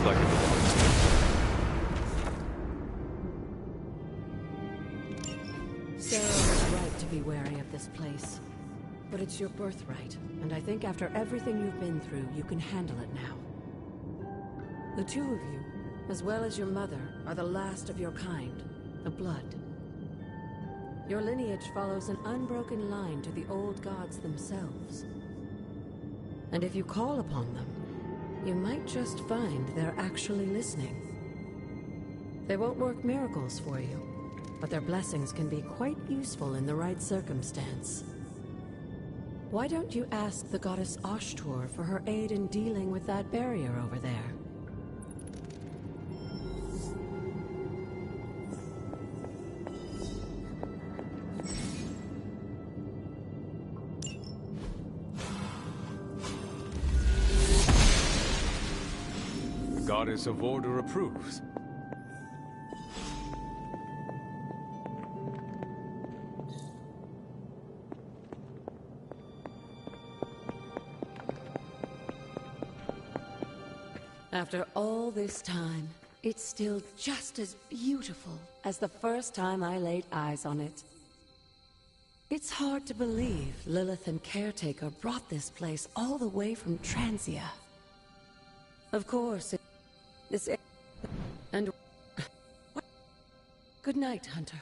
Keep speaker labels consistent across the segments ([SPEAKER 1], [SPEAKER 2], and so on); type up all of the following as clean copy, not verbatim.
[SPEAKER 1] like it belongs to me.
[SPEAKER 2] Sarah was right to be wary of this place. But it's your birthright, and I think after everything you've been through, you can handle it now. The two of you, as well as your mother, are the last of your kind, the Blood. Your lineage follows an unbroken line to the old gods themselves. And if you call upon them, you might just find they're actually listening. They won't work miracles for you, but their blessings can be quite useful in the right circumstance. Why don't you ask the goddess Ashtur for her aid in dealing with that barrier over there?
[SPEAKER 1] Goddess of Order approves.
[SPEAKER 2] After all this time, it's still just as beautiful as the first time I laid eyes on it. It's hard to believe Lilith and Caretaker brought this place all the way from Transia. Of course, this... and... Good night, Hunter.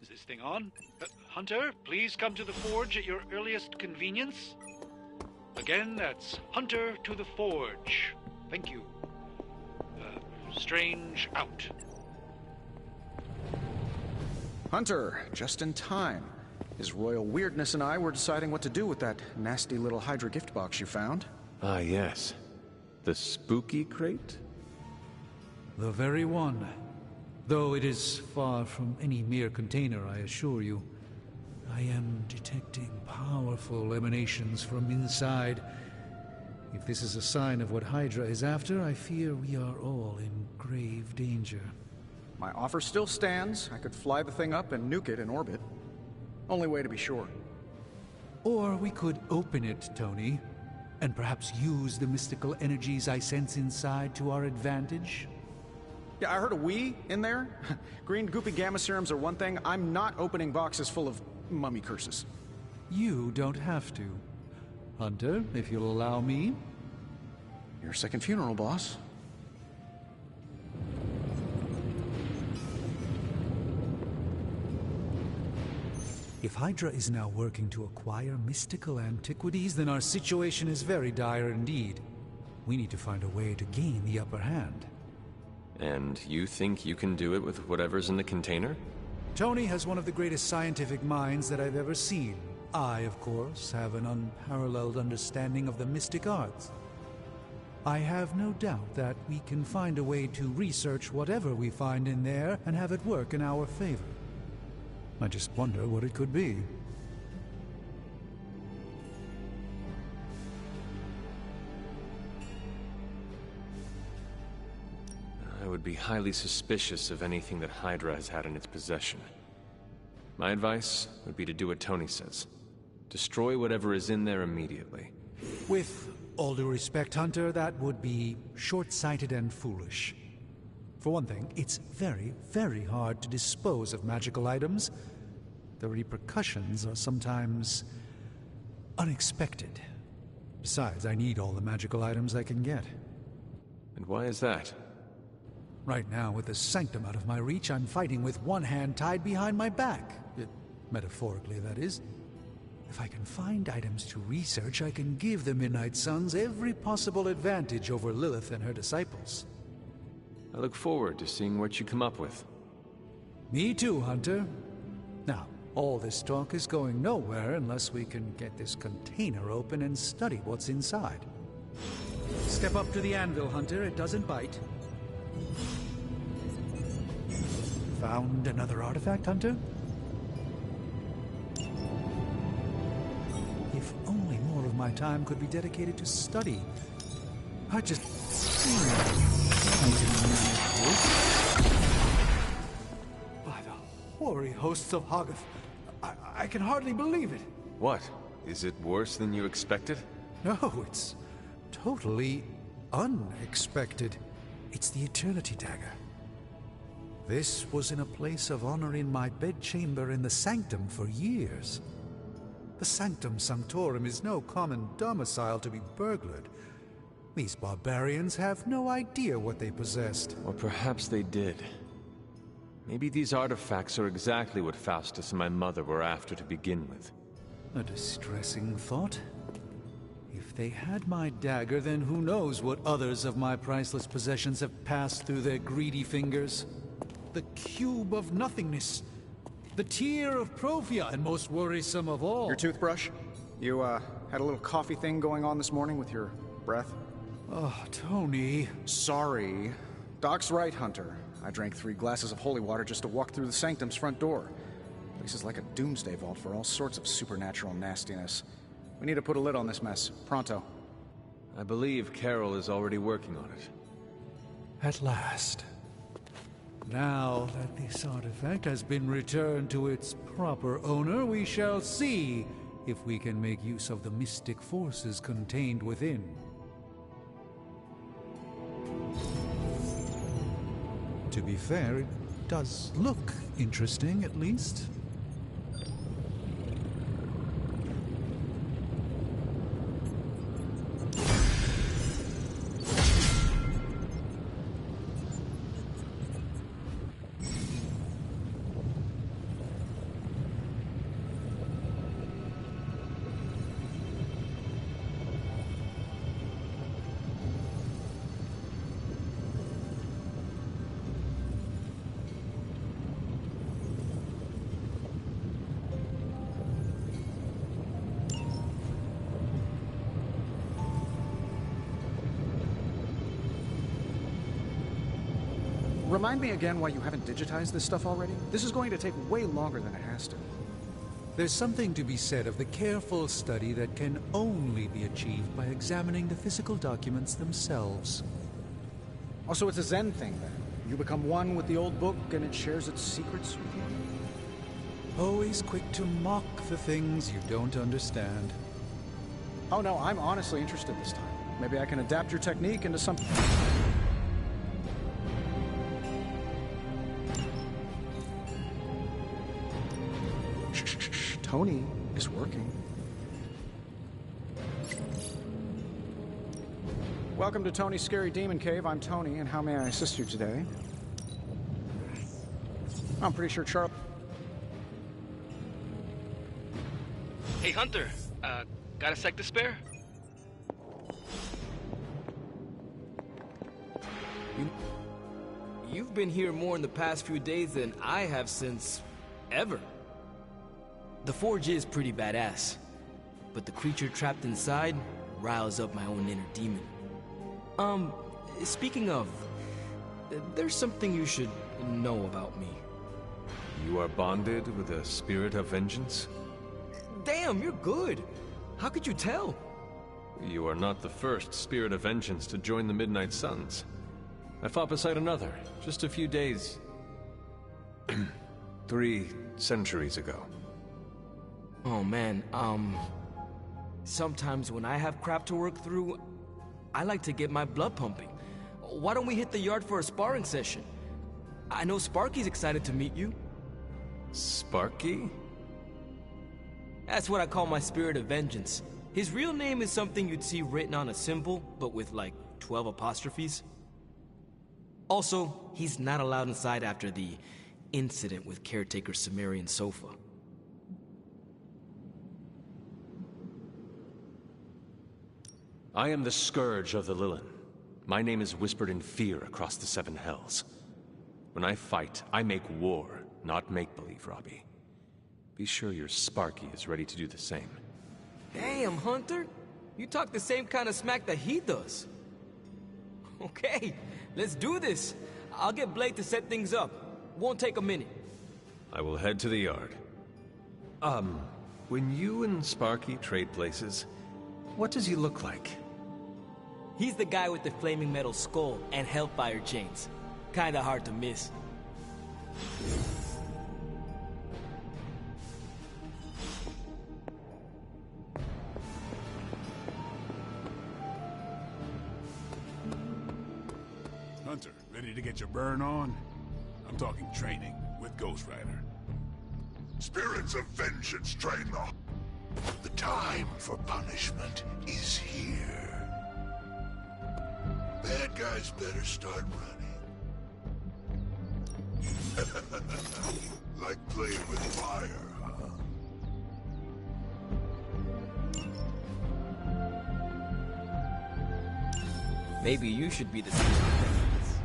[SPEAKER 3] Is this thing on? Hunter, please come to the forge at your earliest convenience. Again, that's Hunter to the forge. Thank you. Strange out.
[SPEAKER 4] Hunter, just in time. His Royal Weirdness and I were deciding what to do with that nasty little Hydra gift box you found.
[SPEAKER 1] Ah, yes. The spooky crate?
[SPEAKER 5] The very one. Though it is far from any mere container, I assure you. I am detecting powerful emanations from inside. If this is a sign of what Hydra is after, I fear we are all in grave danger.
[SPEAKER 4] My offer still stands. I could fly the thing up and nuke it in orbit. Only way to be sure.
[SPEAKER 5] Or we could open it, Tony, and perhaps use the mystical energies I sense inside to our advantage.
[SPEAKER 4] Yeah, I heard a "we" in there. Green goopy gamma serums are one thing. I'm not opening boxes full of mummy curses.
[SPEAKER 5] You don't have to. Hunter, if you'll allow me.
[SPEAKER 4] Your second funeral, boss.
[SPEAKER 5] If Hydra is now working to acquire mystical antiquities, then our situation is very dire indeed. We need to find a way to gain the upper hand.
[SPEAKER 1] And you think you can do it with whatever's in the container?
[SPEAKER 5] Tony has one of the greatest scientific minds that I've ever seen. I, of course, have an unparalleled understanding of the mystic arts. I have no doubt that we can find a way to research whatever we find in there and have it work in our favor. I just wonder what it could be.
[SPEAKER 1] I would be highly suspicious of anything that Hydra has had in its possession. My advice would be to do what Tony says. Destroy whatever is in there immediately.
[SPEAKER 5] With all due respect, Hunter, that would be short-sighted and foolish. For one thing, it's very, very hard to dispose of magical items. The repercussions are sometimes unexpected. Besides, I need all the magical items I can get.
[SPEAKER 1] And why is that?
[SPEAKER 5] Right now, with the sanctum out of my reach, I'm fighting with one hand tied behind my back. Metaphorically, that is. If I can find items to research, I can give the Midnight Suns every possible advantage over Lilith and her disciples.
[SPEAKER 1] I look forward to seeing what you come up with.
[SPEAKER 5] Me too, Hunter. Now, all this talk is going nowhere unless we can get this container open and study what's inside. Step up to the anvil, Hunter. It doesn't bite. Found another artifact, Hunter? If only more of my time could be dedicated to study. I just... By the hoary hosts of Hoggoth, I can hardly believe it.
[SPEAKER 1] What? Is it worse than you expected?
[SPEAKER 5] No, it's totally unexpected. It's the Eternity Dagger. This was in a place of honor in my bedchamber in the Sanctum for years. The Sanctum Sanctorum is no common domicile to be burglared. These barbarians have no idea what they possessed.
[SPEAKER 1] Or perhaps they did. Maybe these artifacts are exactly what Faustus and my mother were after to begin with.
[SPEAKER 5] A distressing thought. If they had my dagger, then who knows what others of my priceless possessions have passed through their greedy fingers. The Cube of Nothingness. The Tear of Profia, and most worrisome of all...
[SPEAKER 4] Your toothbrush? You, had a little coffee thing going on this morning with your breath?
[SPEAKER 5] Oh, Tony...
[SPEAKER 4] Sorry. Doc's right, Hunter. I drank 3 glasses of holy water just to walk through the Sanctum's front door. Place is like a doomsday vault for all sorts of supernatural nastiness. We need to put a lid on this mess. Pronto.
[SPEAKER 1] I believe Carol is already working on it.
[SPEAKER 5] At last. Now that this artifact has been returned to its proper owner, we shall see if we can make use of the mystic forces contained within. To be fair, it does look interesting, at least.
[SPEAKER 4] Remind me again why you haven't digitized this stuff already? This is going to take way longer than it has to.
[SPEAKER 5] There's something to be said of the careful study that can only be achieved by examining the physical documents themselves.
[SPEAKER 4] Oh, so it's a Zen thing, then? You become one with the old book, and it shares its secrets with you?
[SPEAKER 5] Always quick to mock the things you don't understand.
[SPEAKER 4] Oh no, I'm honestly interested this time. Maybe I can adapt your technique into something... Tony is working. Welcome to Tony's Scary Demon Cave. I'm Tony, and how may I assist you today? I'm pretty sure Charlie...
[SPEAKER 6] Hey, Hunter. Got a sec to spare? You've been here more in the past few days than I have since... ever. The Forge is pretty badass, but the creature trapped inside riles up my own inner demon. Speaking of, there's something you should know about me.
[SPEAKER 1] You are bonded with a spirit of vengeance?
[SPEAKER 6] Damn, you're good. How could you tell?
[SPEAKER 1] You are not the first spirit of vengeance to join the Midnight Suns. I fought beside another, just a few days... 3 centuries ago.
[SPEAKER 6] Oh man, sometimes when I have crap to work through, I like to get my blood pumping. Why don't we hit the yard for a sparring session? I know Sparky's excited to meet you.
[SPEAKER 1] Sparky?
[SPEAKER 6] That's what I call my spirit of vengeance. His real name is something you'd see written on a symbol, but with like 12 apostrophes. Also, he's not allowed inside after the incident with caretaker Sumerian Sofa.
[SPEAKER 1] I am the Scourge of the Lilin. My name is whispered in fear across the 7 hells. When I fight, I make war, not make-believe, Robbie. Be sure your Sparky is ready to do the same.
[SPEAKER 6] Damn, Hunter! You talk the same kind of smack that he does. Okay, let's do this. I'll get Blade to set things up. Won't take a minute.
[SPEAKER 1] I will head to the yard. When you and Sparky trade places, What does he look like?
[SPEAKER 6] He's the guy with the flaming metal skull and hellfire chains. Kinda hard to miss.
[SPEAKER 7] Hunter, ready to get your burn on? I'm talking training with Ghost Rider.
[SPEAKER 8] Spirits of vengeance train the time for punishment is here. Bad guys better start running. Like playing with fire, huh?
[SPEAKER 6] Maybe you should be the Spirit of Vengeance.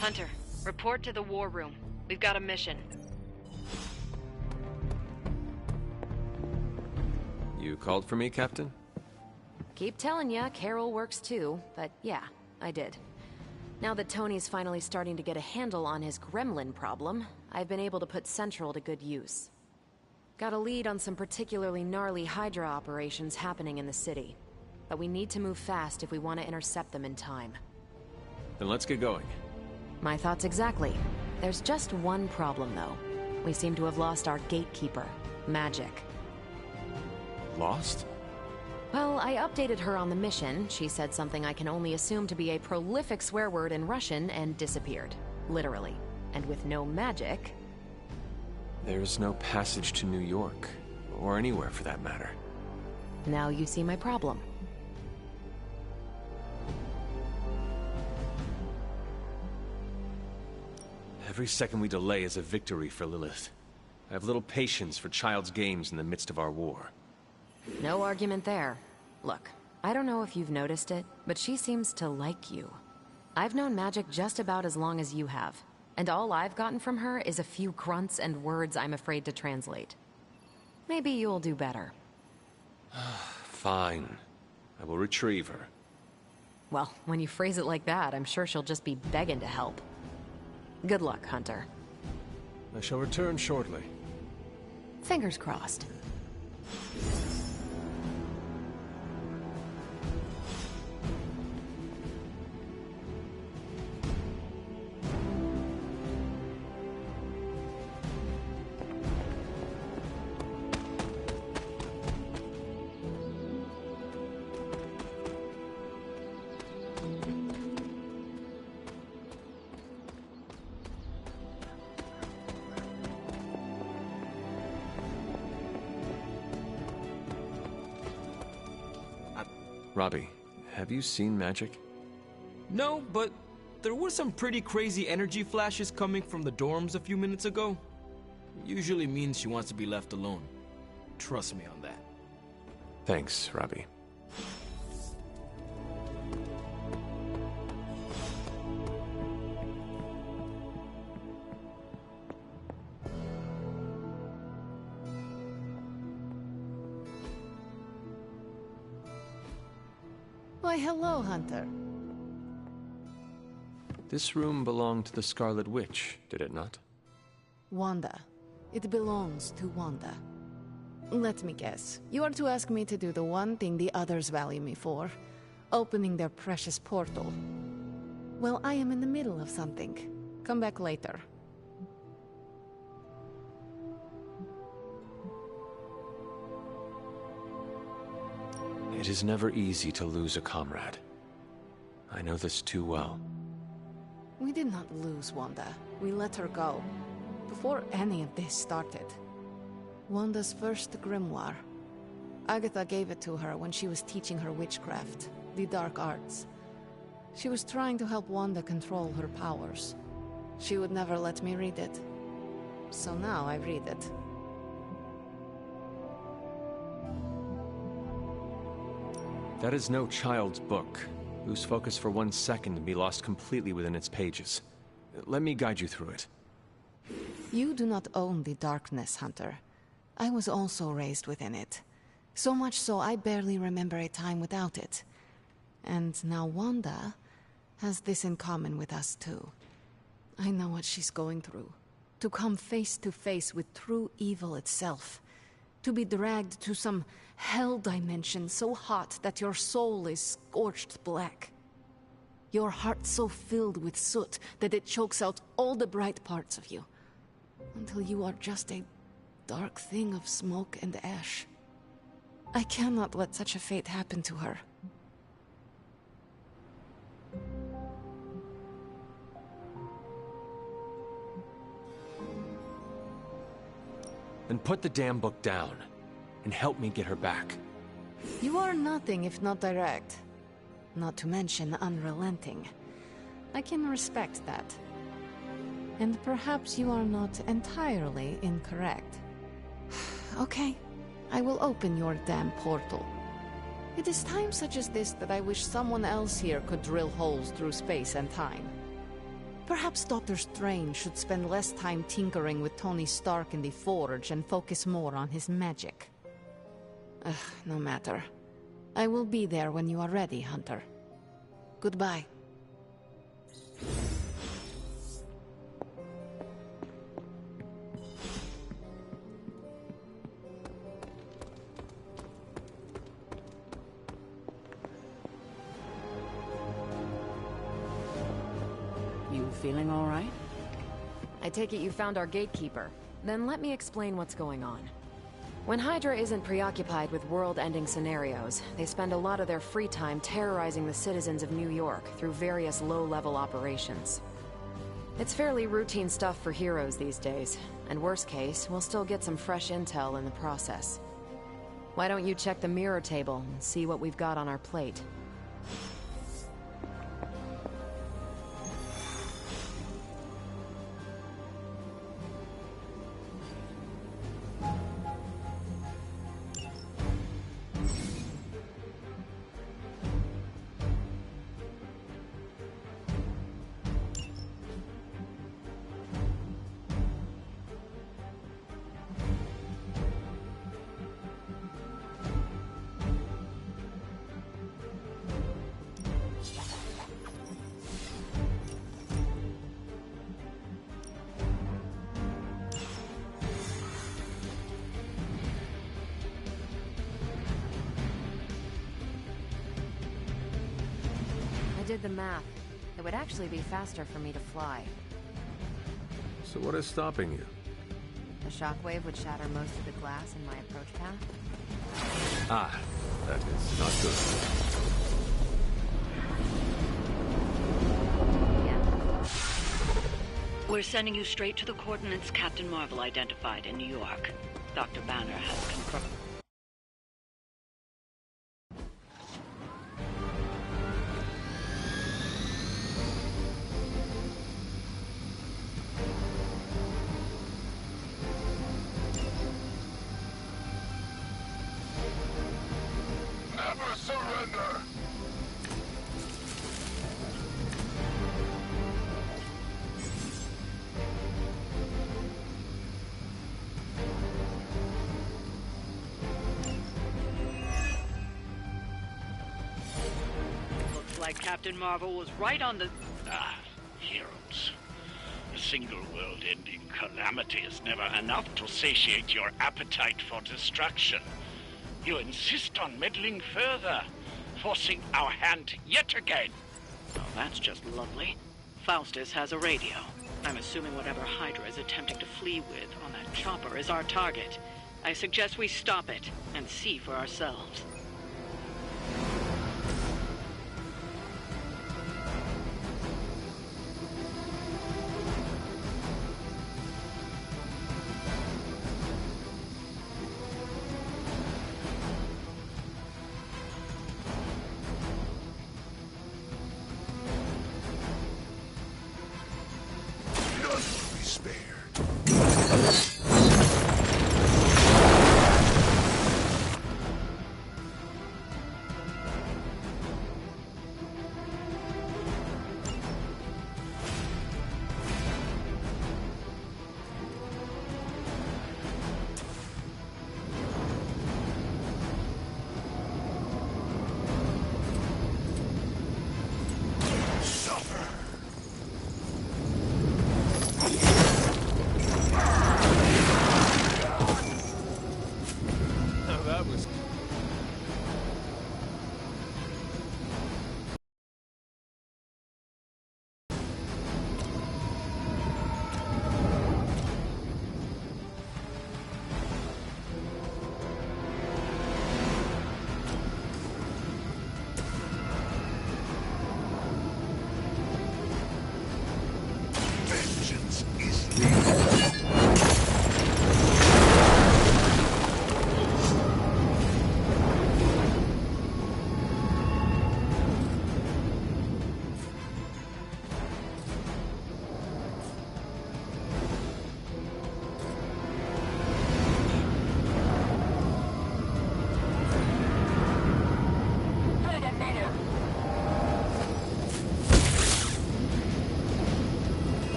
[SPEAKER 9] Hunter, report to the war room. We've got a mission.
[SPEAKER 1] You called for me, Captain?
[SPEAKER 2] Keep telling ya, Carol works too, but yeah, I did. Now that Tony's finally starting to get a handle on his gremlin problem, I've been able to put Central to good use. Got a lead on some particularly gnarly Hydra operations happening in the city. But we need to move fast if we want to intercept them in time.
[SPEAKER 1] Then let's get going.
[SPEAKER 2] My thoughts exactly. There's just one problem, though. We seem to have lost our gatekeeper, Magic.
[SPEAKER 1] Lost?
[SPEAKER 2] Well, I updated her on the mission. She said something I can only assume to be a prolific swear word in Russian and disappeared. Literally. And with no magic...
[SPEAKER 1] There's no passage to New York, or anywhere for that matter.
[SPEAKER 2] Now you see my problem.
[SPEAKER 1] Every second we delay is a victory for Lilith. I have little patience for child's games in the midst of our war.
[SPEAKER 2] No argument there. Look, I don't know if you've noticed it, but she seems to like you. I've known Magic just about as long as you have, and all I've gotten from her is a few grunts and words I'm afraid to translate. Maybe you'll do better.
[SPEAKER 1] Fine. I will retrieve her.
[SPEAKER 2] Well, when you phrase it like that, I'm sure she'll just be begging to help. Good luck, Hunter.
[SPEAKER 1] I shall return shortly.
[SPEAKER 2] Fingers crossed.
[SPEAKER 1] Robbie, have you seen Magic?
[SPEAKER 6] No, but there were some pretty crazy energy flashes coming from the dorms a few minutes ago. Usually means she wants to be left alone. Trust me on that.
[SPEAKER 1] Thanks, Robbie.
[SPEAKER 10] Why, hello, Hunter.
[SPEAKER 1] This room belonged to the Scarlet Witch, did it not?
[SPEAKER 10] Wanda. It belongs to Wanda. Let me guess. You are to ask me to do the one thing the others value me for. Opening their precious portal. Well, I am in the middle of something. Come back later.
[SPEAKER 1] It is never easy to lose a comrade. I know this too well.
[SPEAKER 10] We did not lose Wanda. We let her go. Before any of this started. Wanda's first grimoire. Agatha gave it to her when she was teaching her witchcraft, the dark arts. She was trying to help Wanda control her powers. She would never let me read it. So now I read it.
[SPEAKER 1] That is no child's book. Lose focus for 1 second and be lost completely within its pages. Let me guide you through it.
[SPEAKER 10] You do not own the darkness, Hunter. I was also raised within it. So much so I barely remember a time without it. And now Wanda has this in common with us too. I know what she's going through. To come face to face with true evil itself. To be dragged to some hell dimension so hot that your soul is scorched black. Your heart so filled with soot that it chokes out all the bright parts of you. Until you are just a dark thing of smoke and ash. I cannot let such a fate happen to her.
[SPEAKER 1] Then put the damn book down, and help me get her back.
[SPEAKER 10] You are nothing if not direct. Not to mention unrelenting. I can respect that. And perhaps you are not entirely incorrect. Okay, I will open your damn portal. It is times such as this that I wish someone else here could drill holes through space and time. Perhaps Dr. Strange should spend less time tinkering with Tony Stark in the Forge and focus more on his magic. No matter. I will be there when you are ready, Hunter. Goodbye.
[SPEAKER 2] You feeling all right?
[SPEAKER 11] I take it you found our gatekeeper. Then let me explain what's going on. When Hydra isn't preoccupied with world-ending scenarios, they spend a lot of their free time terrorizing the citizens of New York through various low-level operations. It's fairly routine stuff for heroes these days, and worst case, we'll still get some fresh intel in the process. Why don't you check the mirror table and see what we've got on our plate? I did the math. It would actually be faster for me to fly.
[SPEAKER 1] So what is stopping you?
[SPEAKER 11] The shockwave would shatter most of the glass in my approach path.
[SPEAKER 1] Ah, that is not good.
[SPEAKER 11] Yeah.
[SPEAKER 12] We're sending you straight to the coordinates Captain Marvel identified in New York. Dr. Banner has confirmed.
[SPEAKER 8] Never surrender!
[SPEAKER 12] Looks like Captain Marvel was right on the...
[SPEAKER 13] Heroes. A single world-ending calamity is never enough to satiate your appetite for destruction. You insist on meddling further, forcing our hand yet again.
[SPEAKER 12] Oh, that's just lovely. Faustus has a radio. I'm assuming whatever Hydra is attempting to flee with on that chopper is our target. I suggest we stop it and see for ourselves.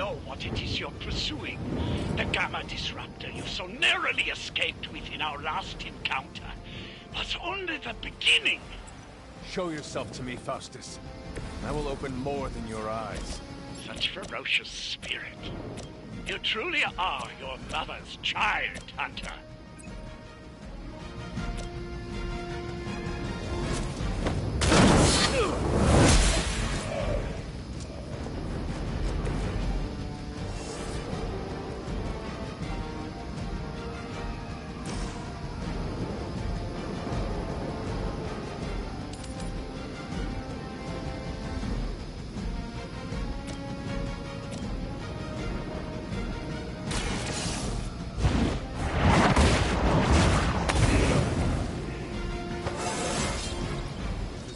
[SPEAKER 13] know what it is you're pursuing. The Gamma Disruptor you so narrowly escaped with in our last encounter was only the beginning.
[SPEAKER 1] Show yourself to me, Faustus. I will open more than your eyes.
[SPEAKER 13] Such ferocious spirit. You truly are your mother's child, Hunter.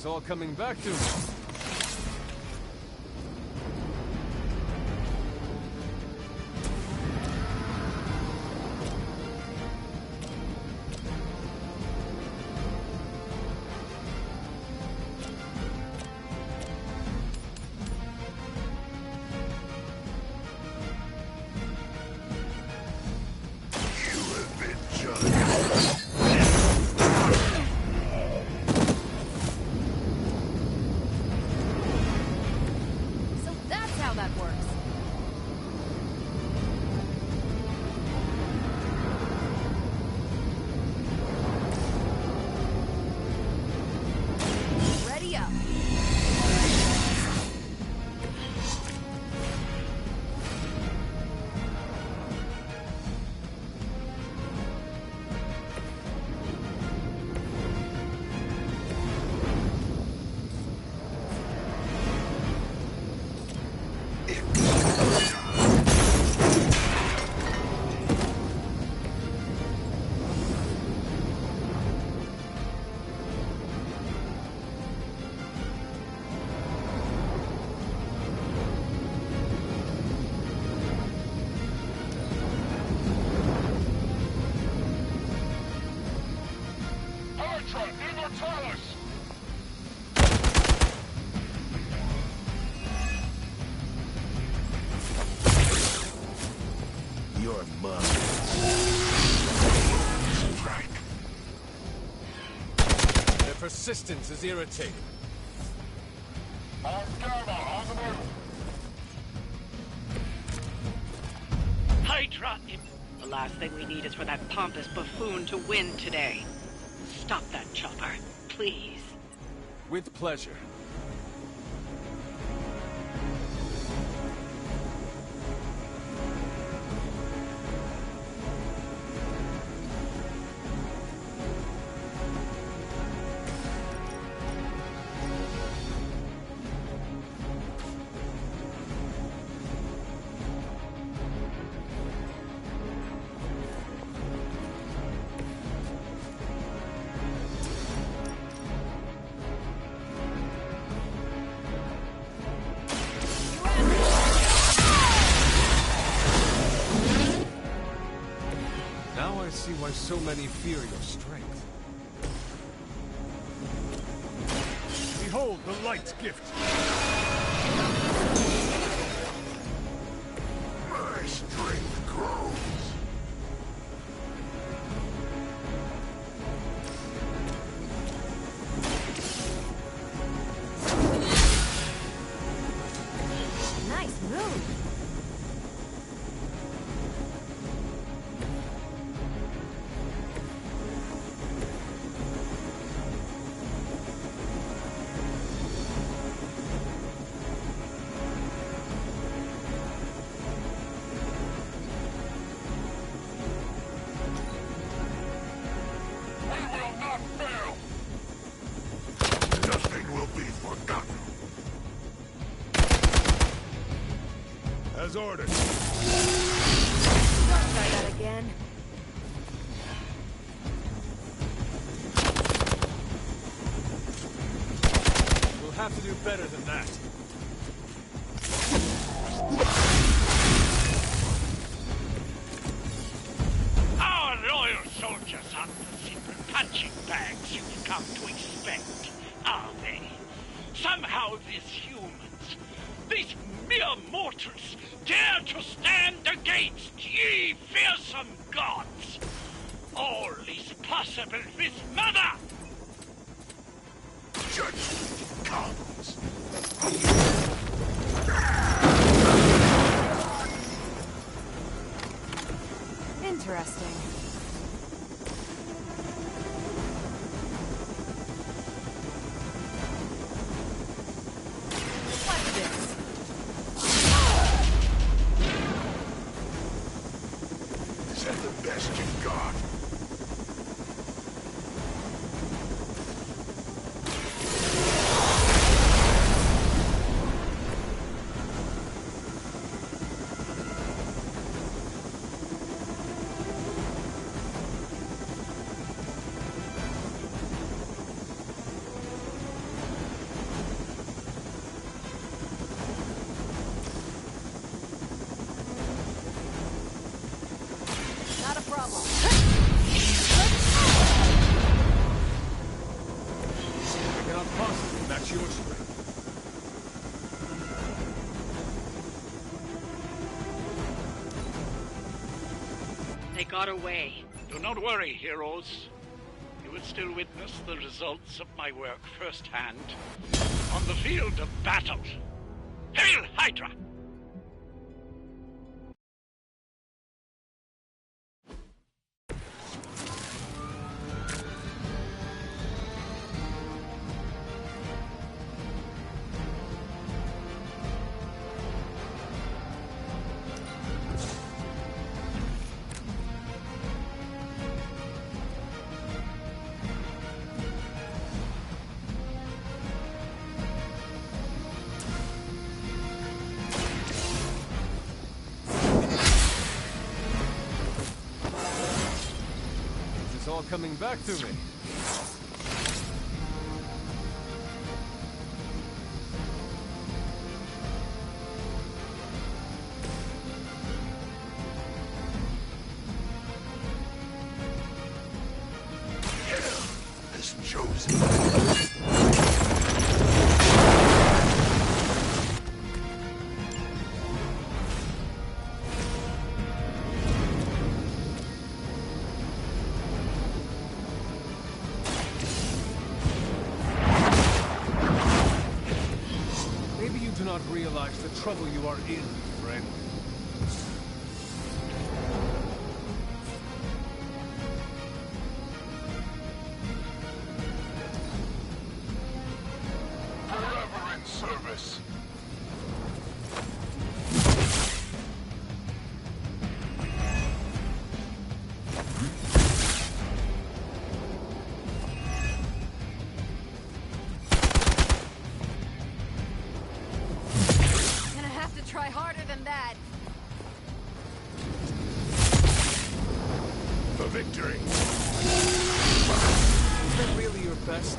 [SPEAKER 1] All coming back to me.
[SPEAKER 8] You're mine. Strike.
[SPEAKER 1] Their persistence is irritating.
[SPEAKER 12] Hydra! The last thing we need is for that pompous buffoon to win today. Stop that chopper, please.
[SPEAKER 1] With pleasure. I see why so many fear your strength.
[SPEAKER 7] Behold the light's gift.
[SPEAKER 8] My strength grows.
[SPEAKER 11] Nice move.
[SPEAKER 7] As ordered.
[SPEAKER 11] Don't try that again.
[SPEAKER 1] We'll have to do better than that.
[SPEAKER 13] Our loyal soldiers aren't the simple punching bags you've come to expect, are they? Somehow these humans, these mere mortals, dare to stand against ye fearsome gods? All is possible with Mother!
[SPEAKER 8] Judgment comes.
[SPEAKER 11] Interesting. What's this?
[SPEAKER 8] Is that the best you've got?
[SPEAKER 11] Not a problem.
[SPEAKER 1] I cannot possibly match your strength.
[SPEAKER 12] They got away.
[SPEAKER 13] Do not worry, heroes. You will still witness the results of my work firsthand on the field of battle. Hail Hydra!
[SPEAKER 1] It's all coming back to me.
[SPEAKER 8] Has chosen.
[SPEAKER 1] Maybe you do not realize the trouble you are in, friend.
[SPEAKER 8] Forever in service.
[SPEAKER 11] Gonna have to try harder than that.
[SPEAKER 8] For victory.
[SPEAKER 1] Is that really your best?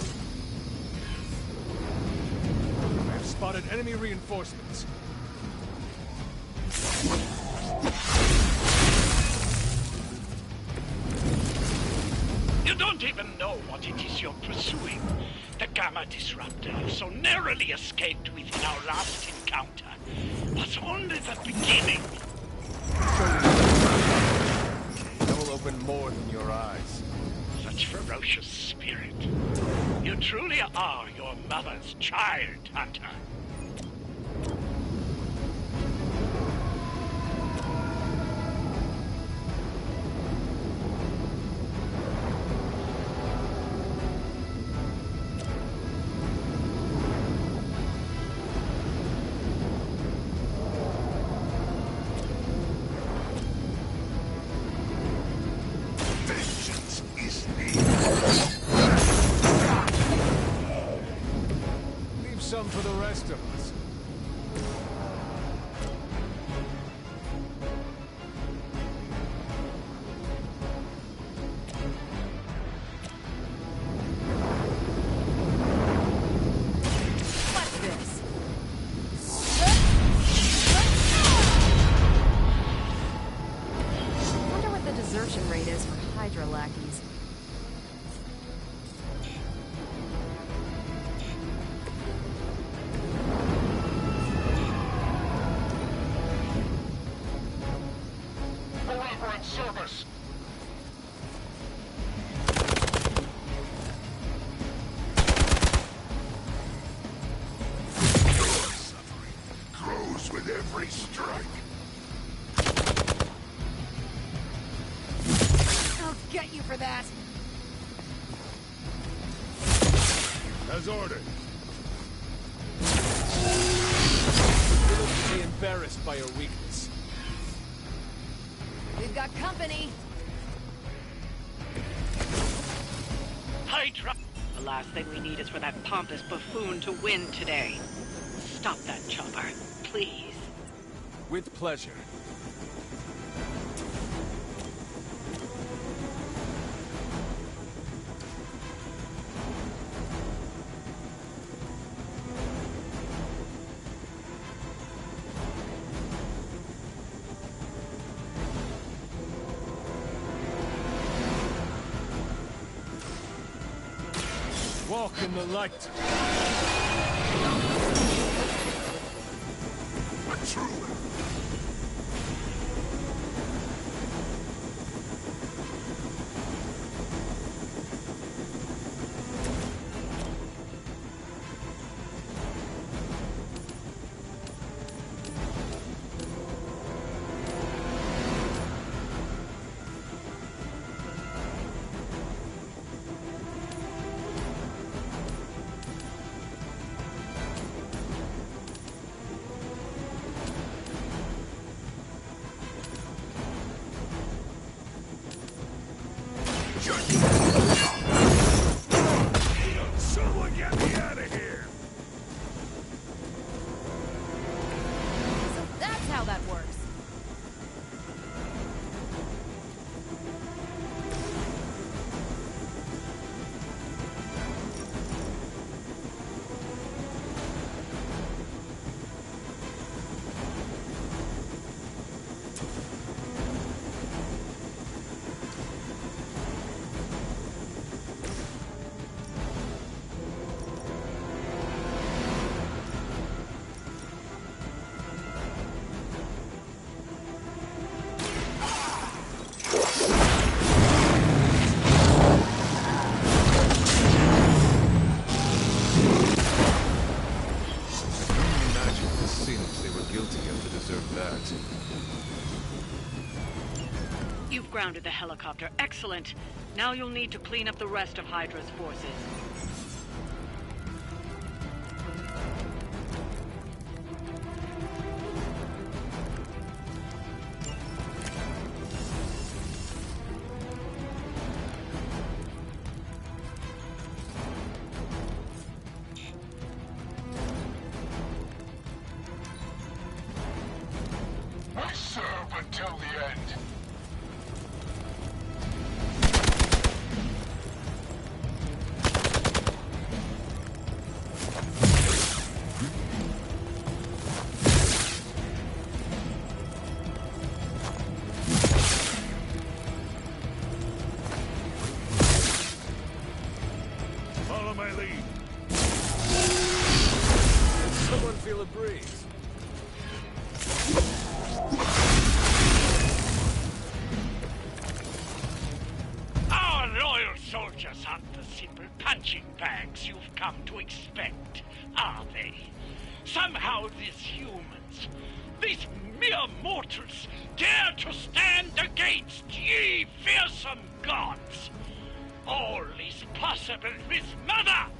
[SPEAKER 1] I have spotted enemy reinforcements.
[SPEAKER 13] You don't even know what it is you're pursuing. The Gamma Disruptor you so narrowly escaped with in our last encounter was only the beginning.
[SPEAKER 1] I will open more than your eyes.
[SPEAKER 13] Such ferocious spirit. You truly are your mother's child, Hunter.
[SPEAKER 8] Vengeance is needed.
[SPEAKER 1] Leave some for the rest of us.
[SPEAKER 11] What's this? Wonder what the desertion rate is for Hydra lackeys.
[SPEAKER 14] for that.
[SPEAKER 7] As ordered.
[SPEAKER 1] You look to be embarrassed by your weakness.
[SPEAKER 14] We've got company.
[SPEAKER 12] Hydra! The last thing we need is for that pompous buffoon to win today. Stop that chopper, please.
[SPEAKER 1] With pleasure. Walk in the light.
[SPEAKER 7] Someone get me out of here!
[SPEAKER 14] So that's how that works.
[SPEAKER 12] You've grounded the helicopter. Excellent. Now you'll need to clean up the rest of Hydra's forces.
[SPEAKER 8] I serve until the end.
[SPEAKER 7] Follow my lead.
[SPEAKER 1] Someone feel a breeze.
[SPEAKER 13] Our loyal soldiers aren't the simple punching bags you've come to expect, are they? Somehow these humans, these mere mortals, dare to stand against ye fearsome gods. All is possible with Mother!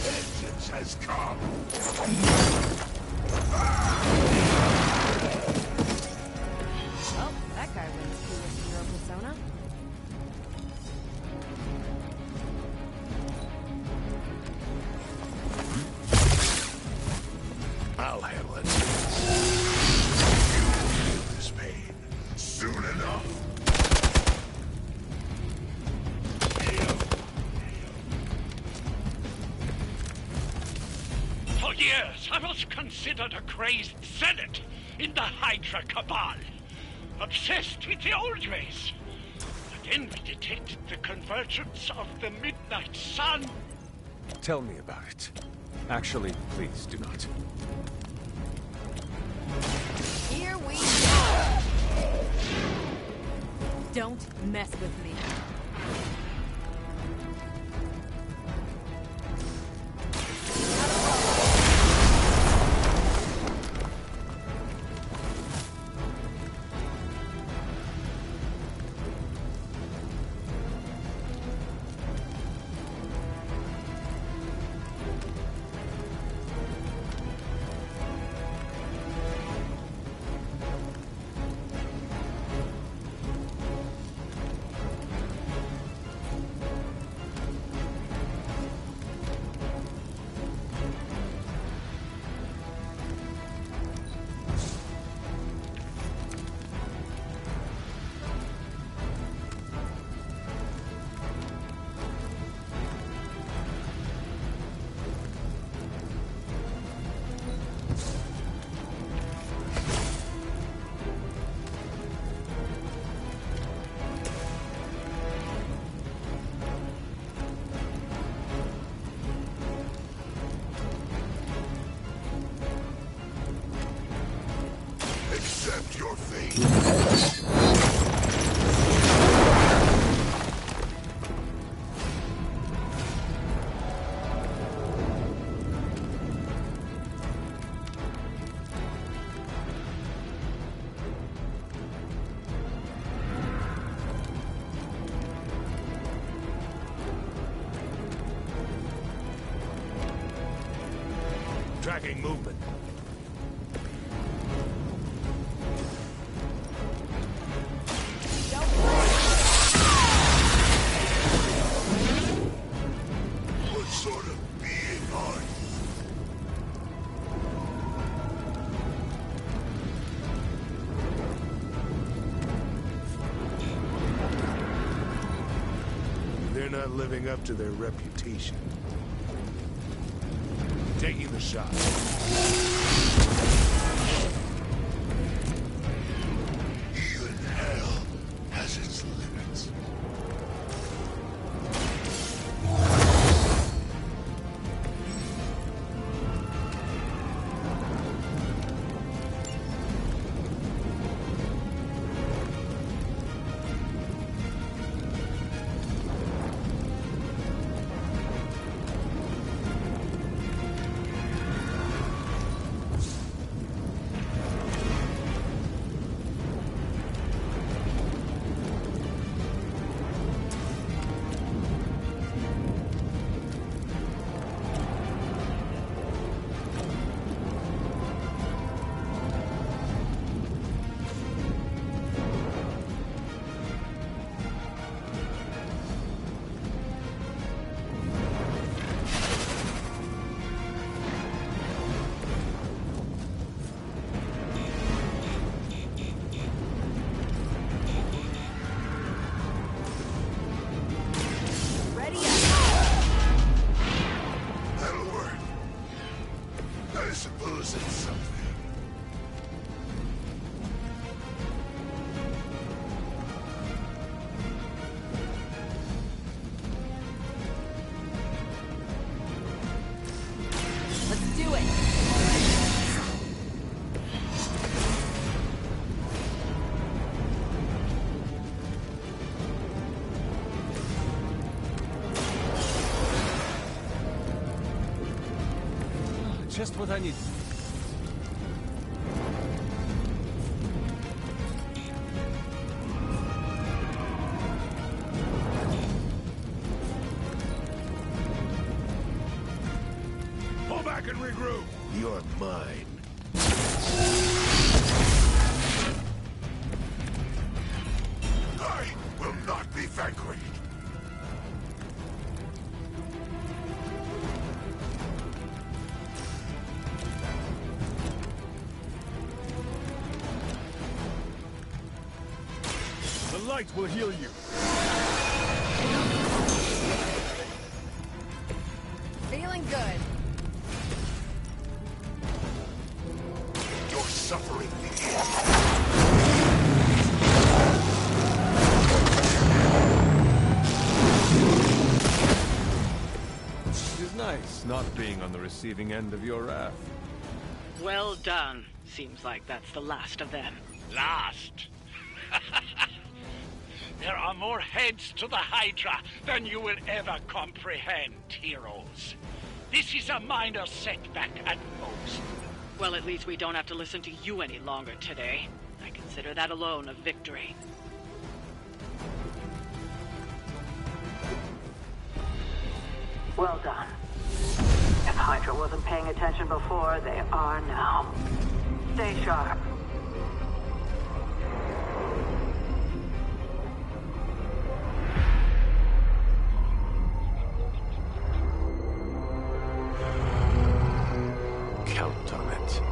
[SPEAKER 8] Vengeance has come.
[SPEAKER 7] violence. You will feel this pain soon enough.
[SPEAKER 13] For years, I was considered a crazed zealot in the Hydra Cabal. Obsessed with the old ways. Then we detected the convergence of the Midnight Sun.
[SPEAKER 1] Tell me about it. Actually, please do not.
[SPEAKER 14] Here we go! Don't mess with me.
[SPEAKER 7] Accept your fate. Tracking movement. What sort of being are you? They're not living up to their reputation. Taking the shot. Even hell has its limits. Suppose it's something.
[SPEAKER 14] Let's do it!
[SPEAKER 1] Just what I need.
[SPEAKER 7] Pull back and regroup. You're mine. I will not be vanquished. light will heal you.
[SPEAKER 14] Feeling good.
[SPEAKER 8] You're suffering.
[SPEAKER 1] It is nice not being on the receiving end of your wrath.
[SPEAKER 12] Well done. Seems like that's the last of them.
[SPEAKER 13] Last? There are more heads to the Hydra than you will ever comprehend, heroes. This is a minor setback at most.
[SPEAKER 12] Well, at least we don't have to listen to you any longer today. I consider that alone a victory.
[SPEAKER 15] Well done. If Hydra wasn't paying attention before, they are now. Stay sharp.
[SPEAKER 1] Count on it.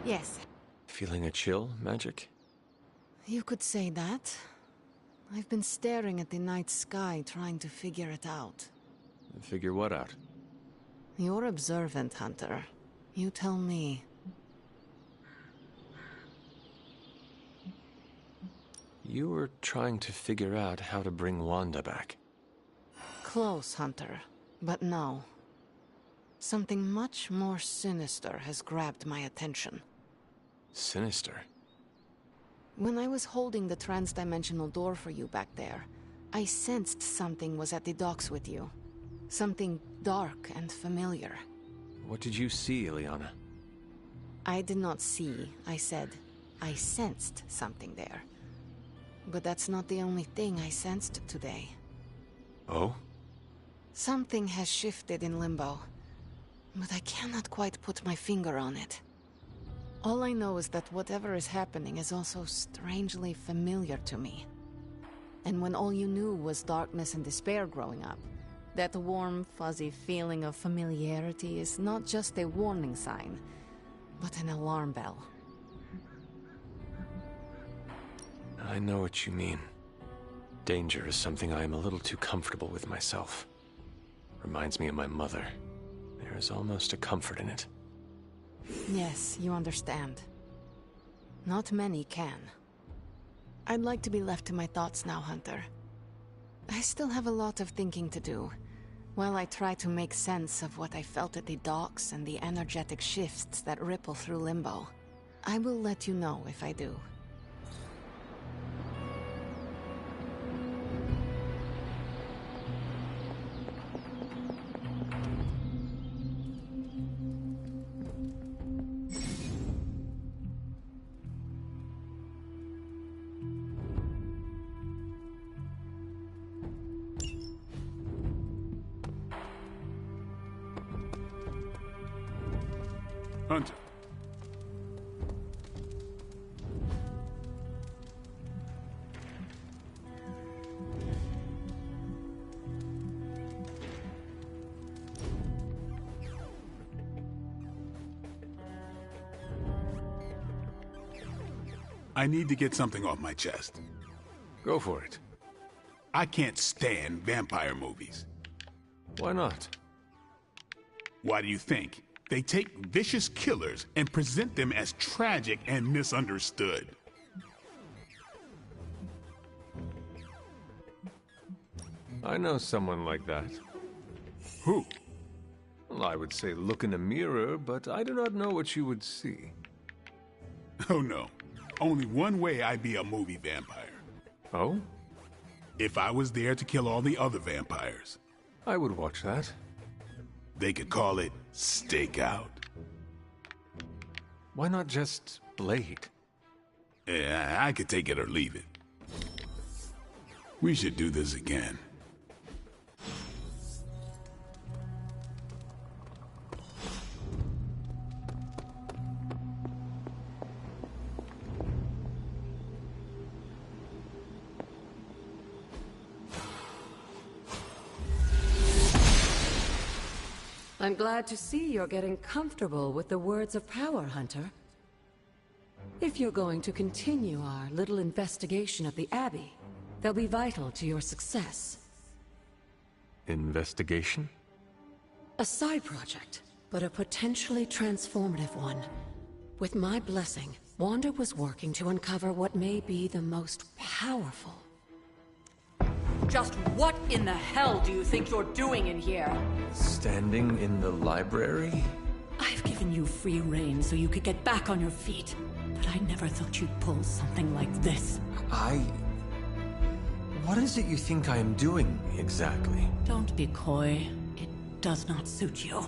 [SPEAKER 10] Yes.
[SPEAKER 1] Feeling a chill, Magic?
[SPEAKER 10] You could say that. I've been staring at the night sky, trying to figure it out.
[SPEAKER 1] Figure what out?
[SPEAKER 10] You're observant, Hunter. You tell me.
[SPEAKER 1] You were trying to figure out how to bring Wanda back.
[SPEAKER 10] Close, Hunter. But no. Something much more sinister has grabbed my attention.
[SPEAKER 1] Sinister?
[SPEAKER 10] When I was holding the trans-dimensional door for you back there, I sensed something was at the docks with you. Something dark and familiar.
[SPEAKER 1] What did you see, Illyana?
[SPEAKER 10] I did not see, I said. I sensed something there. But that's not the only thing I sensed today.
[SPEAKER 1] Oh?
[SPEAKER 10] Something has shifted in Limbo, but I cannot quite put my finger on it. All I know is that whatever is happening is also strangely familiar to me. And when all you knew was darkness and despair growing up, that warm, fuzzy feeling of familiarity is not just a warning sign, but an alarm bell.
[SPEAKER 1] I know what you mean. Danger is something I am a little too comfortable with myself. Reminds me of my mother. There is almost a comfort in it.
[SPEAKER 10] Yes, you understand. Not many can. I'd like to be left to my thoughts now, Hunter. I still have a lot of thinking to do, while I try to make sense of what I felt at the docks and the energetic shifts that ripple through Limbo. I will let you know if I do.
[SPEAKER 7] Hunter. I need to get something off my chest.
[SPEAKER 1] Go for it.
[SPEAKER 7] I can't stand vampire movies.
[SPEAKER 1] Why not?
[SPEAKER 7] Why do you think? They take vicious killers and present them as tragic and misunderstood.
[SPEAKER 1] I know someone like that.
[SPEAKER 7] Who?
[SPEAKER 1] Well, I would say look in a mirror, but I do not know what you would see.
[SPEAKER 7] Oh no. Only one way I'd be a movie vampire.
[SPEAKER 1] Oh?
[SPEAKER 7] If I was there to kill all the other vampires.
[SPEAKER 1] I would watch that.
[SPEAKER 7] They could call it Stakeout.
[SPEAKER 1] Why not just Blade?
[SPEAKER 7] Yeah, I could take it or leave it. We should do this again.
[SPEAKER 2] I'm glad to see you're getting comfortable with the words of power, Hunter. If you're going to continue our little investigation of the Abbey, they'll be vital to your success.
[SPEAKER 1] Investigation?
[SPEAKER 2] A side project, but a potentially transformative one. With my blessing, Wanda was working to uncover what may be the most powerful.
[SPEAKER 14] Just what in the hell do you think you're doing in here?
[SPEAKER 1] Standing in the library?
[SPEAKER 2] I've given you free rein so you could get back on your feet, but I never thought you'd pull something like this.
[SPEAKER 1] What is it you think I am doing, exactly?
[SPEAKER 2] Don't be coy. It does not suit you.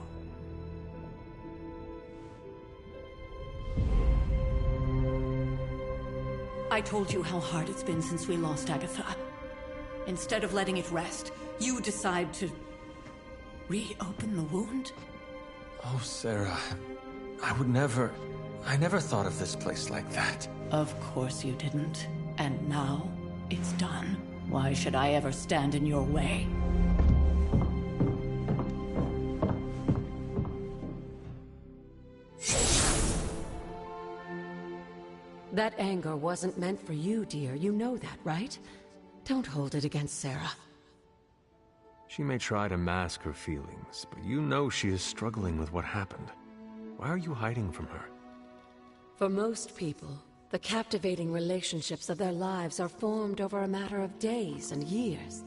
[SPEAKER 2] I told you how hard it's been since we lost Agatha. Instead of letting it rest, you decide to reopen the wound?
[SPEAKER 1] Oh, Sarah. I never thought of this place like that.
[SPEAKER 2] Of course you didn't. And now, it's done. Why should I ever stand in your way? That anger wasn't meant for you, dear. You know that, right? Don't hold it against Sarah.
[SPEAKER 1] She may try to mask her feelings, but you know she is struggling with what happened. Why are you hiding from her?
[SPEAKER 2] For most people, the captivating relationships of their lives are formed over a matter of days and years.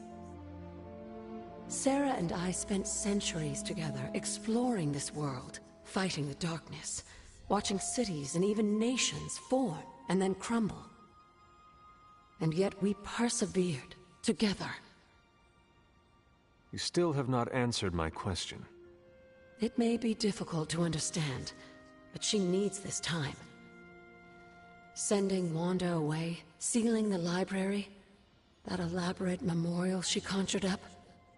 [SPEAKER 2] Sarah and I spent centuries together exploring this world, fighting the darkness, watching cities and even nations form and then crumble. And yet we persevered, together.
[SPEAKER 1] You still have not answered my question.
[SPEAKER 2] It may be difficult to understand, but she needs this time. Sending Wanda away, sealing the library, that elaborate memorial she conjured up,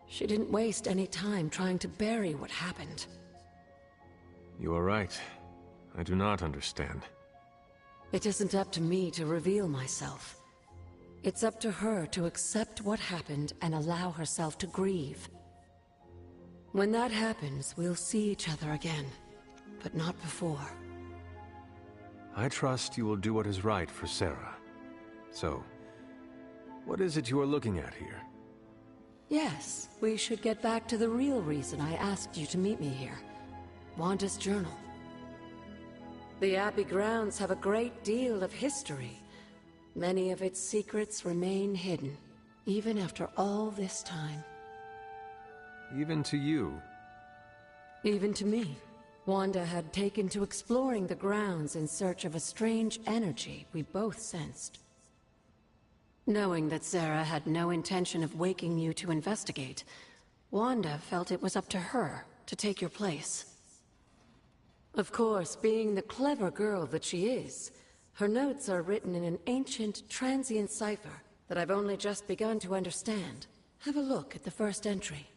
[SPEAKER 2] she didn't waste any time trying to bury what happened.
[SPEAKER 1] You are right. I do not understand.
[SPEAKER 2] It isn't up to me to reveal myself. It's up to her to accept what happened and allow herself to grieve. When that happens, we'll see each other again, but not before.
[SPEAKER 1] I trust you will do what is right for Sarah. So, what is it you are looking at here?
[SPEAKER 2] Yes, we should get back to the real reason I asked you to meet me here. Wanda's journal. The Abbey grounds have a great deal of history. Many of its secrets remain hidden, even after all this time.
[SPEAKER 1] Even to you?
[SPEAKER 2] Even to me. Wanda had taken to exploring the grounds in search of a strange energy we both sensed. Knowing that Sarah had no intention of waking you to investigate, Wanda felt it was up to her to take your place. Of course, being the clever girl that she is, her notes are written in an ancient, transient cipher that I've only just begun to understand. Have a look at the first entry.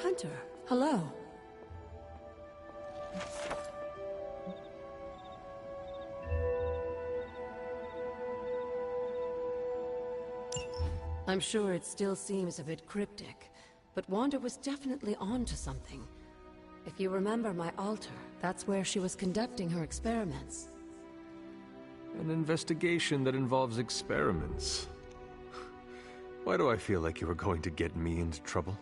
[SPEAKER 2] Hunter, hello. I'm sure it still seems a bit cryptic, but Wanda was definitely onto something. If you remember my altar, that's where she was conducting her experiments.
[SPEAKER 1] An investigation that involves experiments. Why do I feel like you were going to get me into trouble?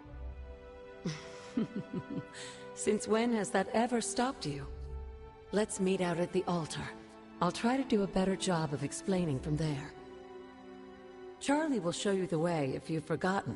[SPEAKER 2] Since when has that ever stopped you? Let's meet out at the altar. I'll try to do a better job of explaining from there. Charlie will show you the way if you've forgotten.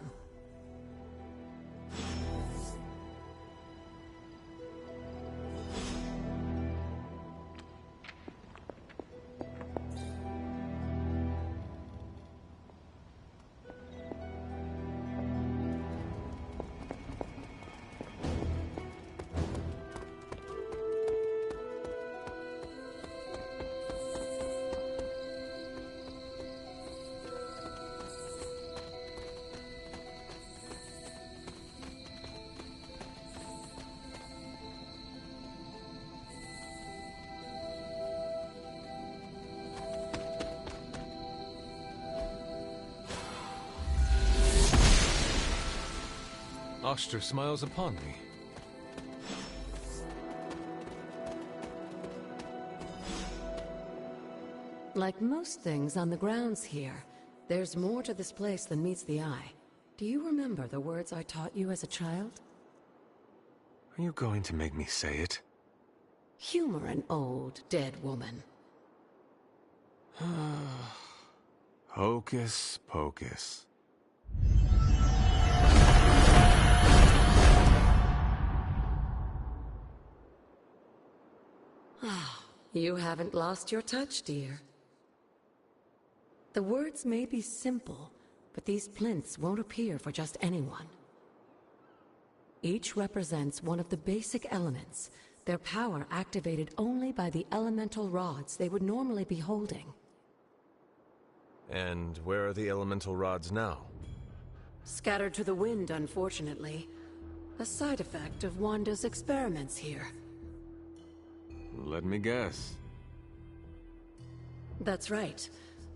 [SPEAKER 1] Oster smiles upon me.
[SPEAKER 2] Like most things on the grounds here, there's more to this place than meets the eye. Do you remember the words I taught you as a child?
[SPEAKER 1] Are you going to make me say it?
[SPEAKER 2] Humor an old, dead woman.
[SPEAKER 1] Hocus pocus.
[SPEAKER 2] You haven't lost your touch, dear. The words may be simple, but these plinths won't appear for just anyone. Each represents one of the basic elements, their power activated only by the elemental rods they would normally be holding.
[SPEAKER 1] And where are the elemental rods now?
[SPEAKER 2] Scattered to the wind, unfortunately. A side effect of Wanda's experiments here.
[SPEAKER 1] Let me guess.
[SPEAKER 2] That's right.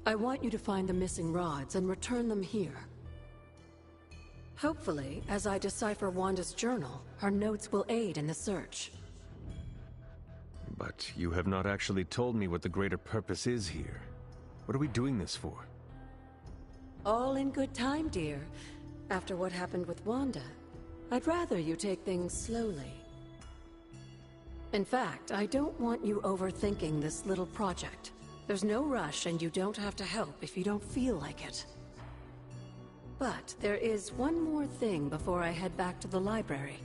[SPEAKER 2] I want you to find the missing rods and return them here. Hopefully, as I decipher Wanda's journal, her notes will aid in the search.
[SPEAKER 1] But you have not actually told me what the greater purpose is here. What are we doing this for?
[SPEAKER 2] All in good time, dear. After what happened with Wanda, I'd rather you take things slowly. In fact, I don't want you overthinking this little project. There's no rush, and you don't have to help if you don't feel like it. But there is one more thing before I head back to the library.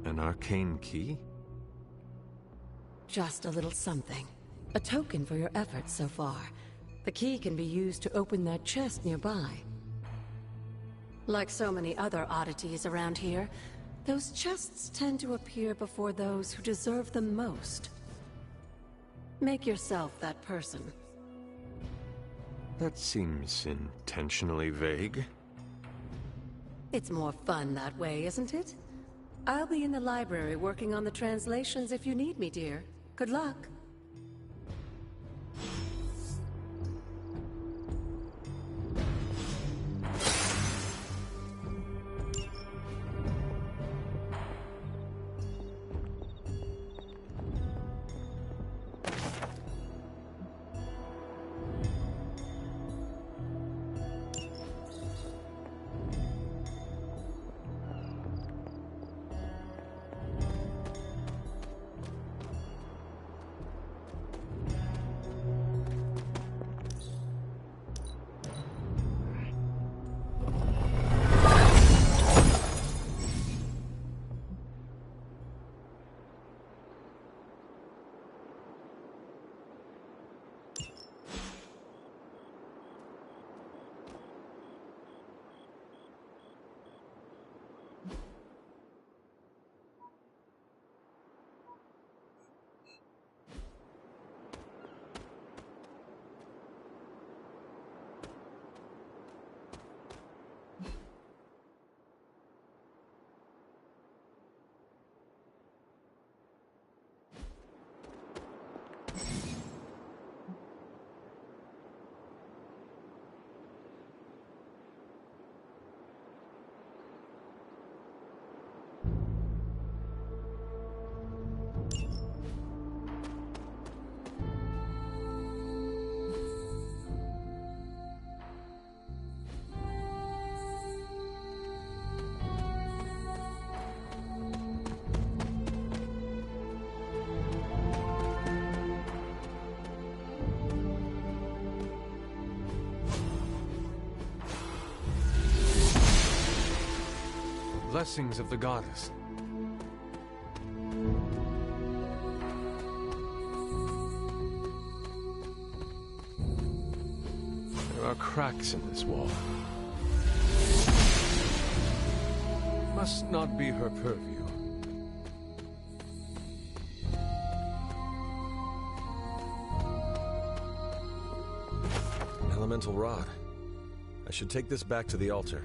[SPEAKER 1] An arcane key?
[SPEAKER 2] Just a little something. A token for your efforts so far. The key can be used to open that chest nearby. Like so many other oddities around here, those chests tend to appear before those who deserve them most. Make yourself that person.
[SPEAKER 1] That seems intentionally vague.
[SPEAKER 2] It's more fun that way, isn't it? I'll be in the library working on the translations if you need me, dear. Good luck.
[SPEAKER 1] Blessings of the goddess. There are cracks in this wall. Must not be her purview.
[SPEAKER 16] Elemental rod. I should take this back to the altar.